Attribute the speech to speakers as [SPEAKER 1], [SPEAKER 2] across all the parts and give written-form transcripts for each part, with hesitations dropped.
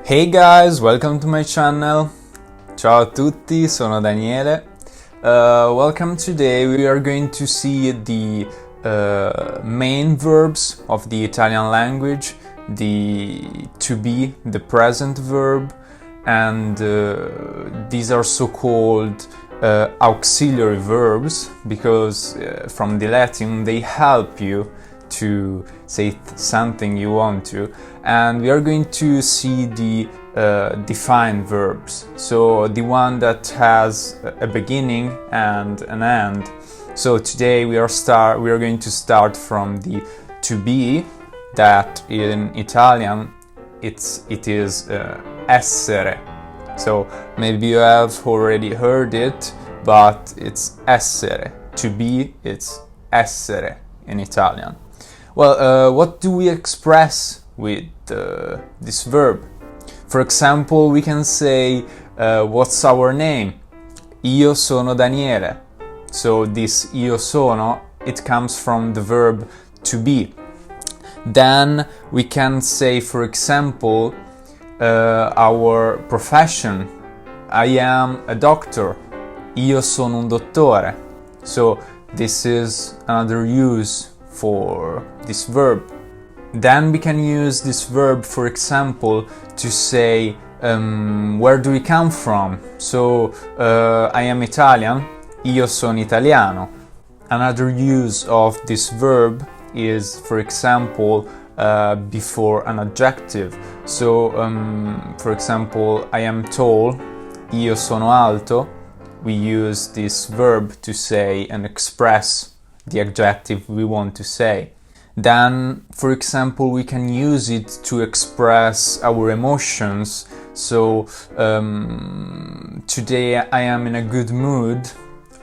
[SPEAKER 1] Hey guys, welcome to my channel. Ciao a tutti, sono Daniele. Welcome. Today we are going to see the main verbs of the Italian language, the to be, the present verb, and these are so-called auxiliary verbs because from the Latin they help you to say something you want to, and we are going to see the defined verbs, so the one that has a beginning and an end. So today we are going to start from the to be, that in Italian it is essere. So maybe you have already heard it, but it's essere. To be, it's essere in Italian. Well, what do we express with this verb? For example, we can say, what's our name? Io sono Daniele. So this io sono, it comes from the verb to be. Then we can say, for example, our profession. I am a doctor. Io sono un dottore. So this is another use for this verb. Then we can use this verb, for example, to say where do we come from? So I am Italian, io sono italiano. Another use of this verb is, for example, before an adjective. So for example, I am tall, io sono alto. We use this verb to say and express the adjective we want to say. Then, for example, we can use it to express our emotions. So, today I am in a good mood.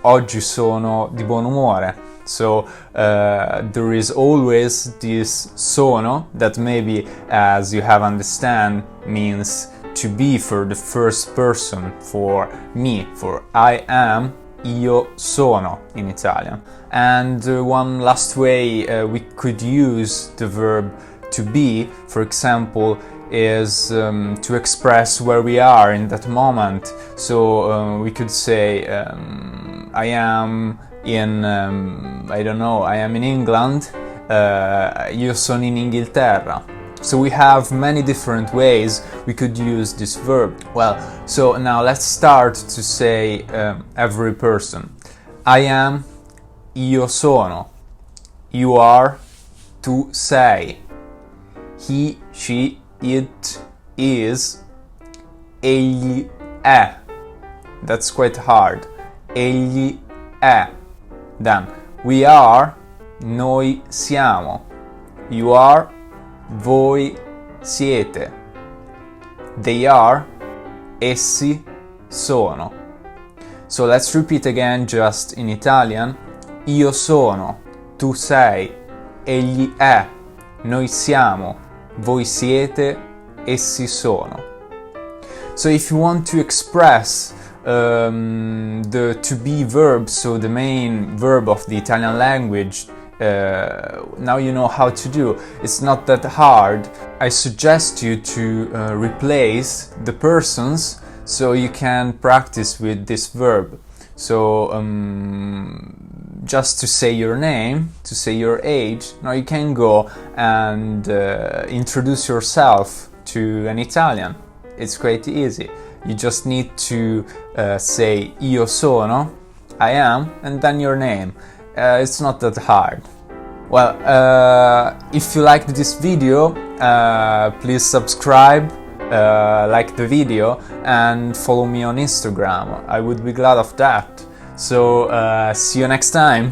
[SPEAKER 1] Oggi sono di buon umore. So, there is always this sono that maybe, as you have understand, means to be for the first person, for me, for I am. Io sono in Italian. And one last way we could use the verb to be, for example, is to express where we are in that moment. So we could say, I am in, I don't know, I am in England, io sono in Inghilterra. So we have many different ways we could use this verb. Well, so now let's start to say every person. I am, io sono. You are, tu sei. He, she, it is. Egli è. That's quite hard. Egli è. Then, we are, noi siamo. You are, voi siete. They are, essi sono. So let's repeat again just in Italian. Io sono, tu sei, egli è, noi siamo, voi siete, essi sono. So if you want to express the to be verb, so the main verb of the Italian language, now you know how to do. It's not that hard. I suggest you to replace the persons so you can practice with this verb. So just to say your name, to say your age, now you can go and introduce yourself to an Italian. It's quite easy. You just need to say io sono, I am, and then your name. It's not that hard. Well, if you liked this video, please subscribe, like the video, and follow me on Instagram. I would be glad of that. So, see you next time!